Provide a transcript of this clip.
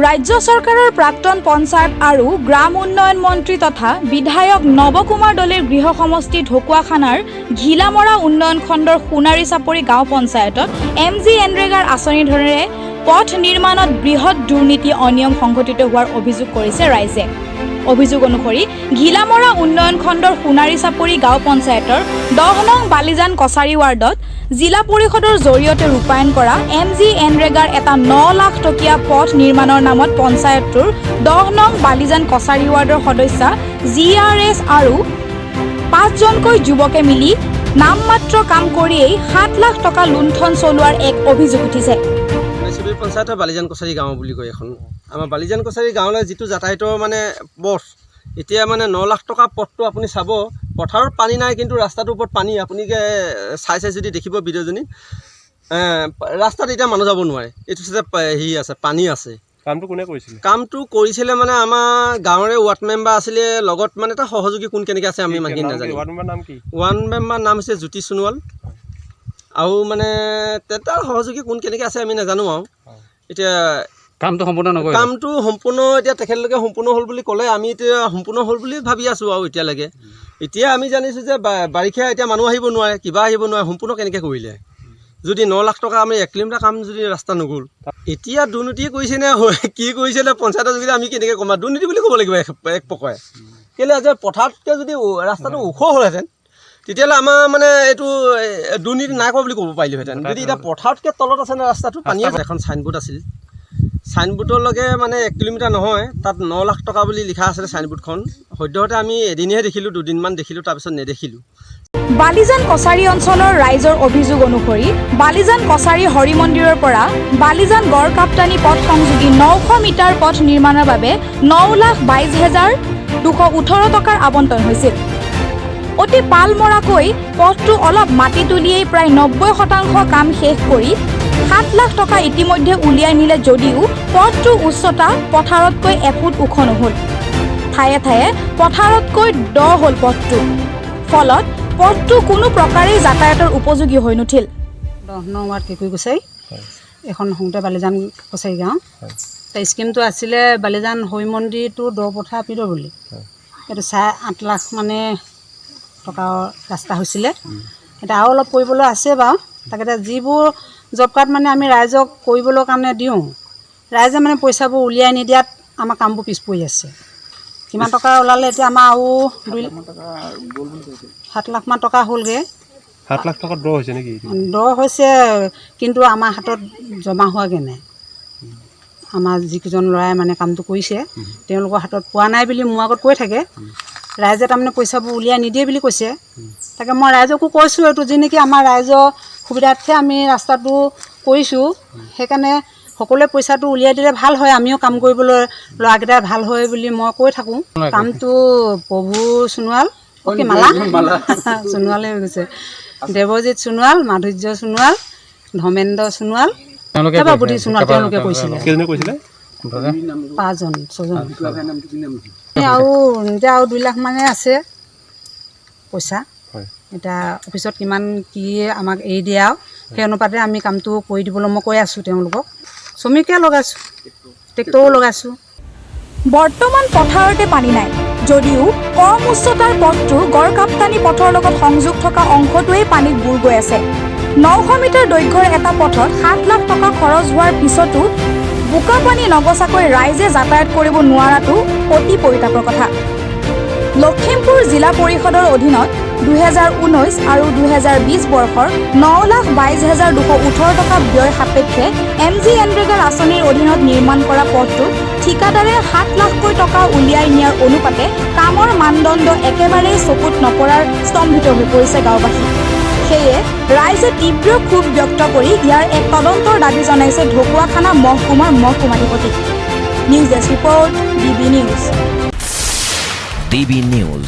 ৰাজ্য চৰকাৰৰ প্ৰাক্তন পঞ্চায়ত আৰু গ্ৰাম উন্নয়ন মন্ত্ৰী তথা বিধায়ক নৱকুমাৰ দলেৰ গৃহ সমষ্টি ঢকুৱাখানাৰ ঘিলামৰা উন্নয়ন খণ্ডৰ সোণাৰী চাপৰি গাঁও পঞ্চায়তত MGNৰেগাৰ আঁচনিৰ ধৰণে পথ নিৰ্মাণত বৃহৎ দুৰ্নীতি অনিয়ম সংঘটিত হোৱাৰ অভিযোগ কৰিছে ৰাইজে। অভিযোগ অনুসৰি ঘিলামৰা উন্নয়ন খণ্ডৰ সোণাৰী চাপৰি গাঁও পঞ্চায়তৰ 10 নং বালিজান কছাৰী ৱাৰ্ডত জিলা পৰিষদৰ জৰিয়তে ৰূপায়ণ কৰা MGNৰেগাৰ এটা 9 লাখ টকীয়া পথ নিৰ্মাণৰ নামত পঞ্চায়তটোৰ 10 নং বালিজান কছাৰী ৱাৰ্ডৰ সদস্য GRS আৰু 5 জনকৈ যুৱকে মিলি নামমাত্ৰ কাম কৰিয়েই 7 লাখ টকা লুণ্ঠন চলোৱাৰ এক অভিযোগ উঠিছে। শিবিৰ পঞ্চায়তৰ বালিজান কছাৰী গাঁও বুলি কয় এখন। আমাৰ বালিজান কছাৰী গাঁৱলৈ যিটো যাতায়াতৰ মানে পথ, এতিয়া মানে 9 লাখ টকা পথটো আপুনি চাব, পথাৰত পানী নাই কিন্তু ৰাস্তাটোৰ ওপৰত পানী। আপুনি চাই যদি দেখিব ভিডিঅ'জনী, ৰাস্তাত এতিয়া মানুহ যাব নোৱাৰে। এইটো চাইছে হেৰি আছে, পানী আছে। কামটো কোনে কৰিছিলে? কামটো কৰিছিলে মানে আমাৰ গাঁৱৰে ৱাৰ্ড মেম্বাৰ আছিলে, লগত মানে এটা সহযোগী কোন কেনেকৈ আছে আমি ইমানখিনি নাজানো। ৱাৰ্ড মেম্বাৰ নাম কি? ৱাৰ্ড মেম্বাৰ নাম হৈছে জ্যোতি সোণোৱাল, আৰু মানে তাৰ সহযোগী কোন কেনেকৈ আছে আমি নাজানো। আৰু এতিয়া কামটো সম্পূৰ্ণ নকৰে। কামটো সম্পূৰ্ণ এতিয়া তেখেতলোকে সম্পূৰ্ণ হ'ল বুলি ক'লে, আমি এতিয়া সম্পূৰ্ণ হ'ল বুলি ভাবি আছোঁ। আৰু এতিয়ালৈকে এতিয়া আমি জানিছোঁ যে বাৰিষা এতিয়া মানুহ আহিব নোৱাৰে, কিবা আহিব নোৱাৰে, সম্পূৰ্ণ কেনেকৈ কৰিলে। যদি 9 লাখ টকা আমি 1 কিলোমিটাৰ কাম যদি ৰাস্তা নগ'ল, এতিয়া দুৰ্নীতিয়ে কৰিছে নে কি কৰিছে নে পঞ্চায়তৰ যোগেদি আমি কেনেকৈ ক'ম? দুৰ্নীতি বুলি ক'ব লাগিব এক প্ৰকাৰে। কেলৈ যে পথাৰতকৈ যদি ৰাস্তাটো ওখ হ'লহেঁতেন তেতিয়াহ'লে আমাৰ মানে এইটো দুৰ্নীতি নাই কৰা বুলি ক'ব পাৰিলোহেঁতেন। যদি এতিয়া পথাৰতকৈ তলত আছে নে ৰাস্তাটো, পানী আছে। এখন চাইনবোৰ্ড আছিল, চাইনবোৰ্ডলৈকে মানে 1 কিলোমিটাৰ নহয়, তাত 9 লাখ টকা বুলি লিখা আছিলে চাইনবোৰ্ডখন। সদ্যহতে আমি এদিনহে দেখিলোঁ, 2 দিনমান দেখিলোঁ, তাৰপিছত নেদেখিলোঁ। বালিজান কছাৰী অঞ্চলৰ ৰাইজৰ অভিযোগ অনুসৰি বালিজান কছাৰী হৰি মন্দিৰৰ পৰা বালিজান গড় কাপ্তানী পথ সংযোগী 900 মিটাৰ পথ নিৰ্মাণৰ বাবে 9,22,218 টকাৰ আবণ্টন হৈছিল। অতি পাল মৰাকৈ পথটো অলপ মাটি তুলিয়েই প্ৰায় 90% কাম শেষ কৰি 7 লাখ টকা ইতিমধ্যে উলিয়াই নিলে যদিও পথটোৰ উচ্চতা পথাৰতকৈ এফুট ওখ নহ'ল। ঠায়ে ঠায়ে পথাৰতকৈ দ হ'ল পথটো, ফলত পথটো কোনো প্ৰকাৰেই যাতায়াতৰ উপযোগী হৈ নুঠিল। 10 নং ৱাৰ্ড কেকুই কছাৰী, এখন হওঁতে বালিজান কছাৰী গাঁও। তাৰ স্কিমটো আছিলে বালিজান হৰি মন্দিৰটো দ পথাৰ পিৰ বুলি। এইটো 8 লাখ মানে টকাৰ ৰাস্তা হৈছিলে। এতিয়া আৰু অলপ কৰিবলৈ আছে বাৰু। তাকে যিবোৰ জব কাৰ্ড মানে আমি ৰাইজক কৰিবলৈ কাৰণে দিওঁ, ৰাইজে মানে পইচাবোৰ উলিয়াই নিদিয়াত আমাৰ কামবোৰ পিছ পৰি আছে। কিমান টকা ওলালে এতিয়া আমাৰ আৰু 7 লাখমান টকা হ'লগৈ। 7 লাখ টকা ড্ৰ হৈছে নেকি? ড্ৰ হৈছে, কিন্তু আমাৰ হাতত জমা হোৱাগৈ নাই। আমাৰ যিকেইজন ল'ৰাই মানে কামটো কৰিছে তেওঁলোকৰ হাতত পোৱা নাই বুলি মোৰ আগত কৈ থাকে। ৰাইজে তাৰমানে পইচাবোৰ উলিয়াই নিদিয়ে বুলি কৈছে। তাকে মই ৰাইজকো কৈছোঁ, এইটো যি নেকি আমাৰ ৰাইজৰ সুবিধাৰ্থে আমি ৰাস্তাটো কৰিছোঁ, সেইকাৰণে সকলোৱে পইচাটো উলিয়াই দিলে ভাল হয়, আমিও কাম কৰিবলৈ ল'ৰাকেইটাই ভাল হয় বুলি মই কৈ থাকোঁ। কামটো প্ৰভু সোণোৱাল, অ'কে মালা সোণোৱালে হৈ গৈছে, দেৱজিৎ সোণোৱাল, মাধুৰ্য সোণোৱাল, ধৰ্মেন্দ্ৰ সোণোৱাল, বুদ্ধি সোণোৱাল, তেওঁলোকে কৈছিলে। 5জন 6জন। আৰু এতিয়া আৰু 2 লাখ মানে আছে পইচা। এতিয়া অফিচত কিমান কি আমাক এৰি দিয়ে, আৰু সেই অনুপাতে আমি কামটো কৰি দিবলৈ মই কৈ আছোঁ তেওঁলোকক। শ্ৰমিকে লগাইছোঁ, ট্ৰেক্টৰো লগাইছোঁ। বৰ্তমান পথাৰতে পানী নাই যদিও কম উচ্চতাৰ পথটো গড় কাপ্তানী পথৰ লগত সংযোগ থকা অংশটোৱেই পানীত বুৰ গৈ আছে। 900 মিটাৰ দৈৰ্ঘ্যৰ এটা পথত 7 লাখ টকা খৰচ হোৱাৰ পিছতো বোকা পানী নগচাকৈ ৰাইজে যাতায়াত কৰিব নোৱাৰাটো অতি পৰিতাপৰ কথা। লখিমপুৰ জিলা পৰিষদৰ অধীনত 2019 আৰু 2020 বৰ্ষৰ 9,22,218 টকা ব্যয় সাপেক্ষে MGNৰেগাৰ আঁচনিৰ অধীনত নিৰ্মাণ কৰা পথটো ঠিকাদাৰে 7 লাখকৈ টকা উলিয়াই নিয়াৰ অনুপাতে কামৰ মানদণ্ড একেবাৰেই চকুত নপৰাৰ স্তম্ভিত হৈ পৰিছে গাঁওবাসী। সেয়ে ৰাইজে তীব্ৰ ক্ষোভ ব্যক্ত কৰি ইয়াৰ এক তদন্তৰ দাবী জনাইছে ঢকুৱাখানা মহকুমাৰ মহকুমাধিপতি। News desk report, DB news.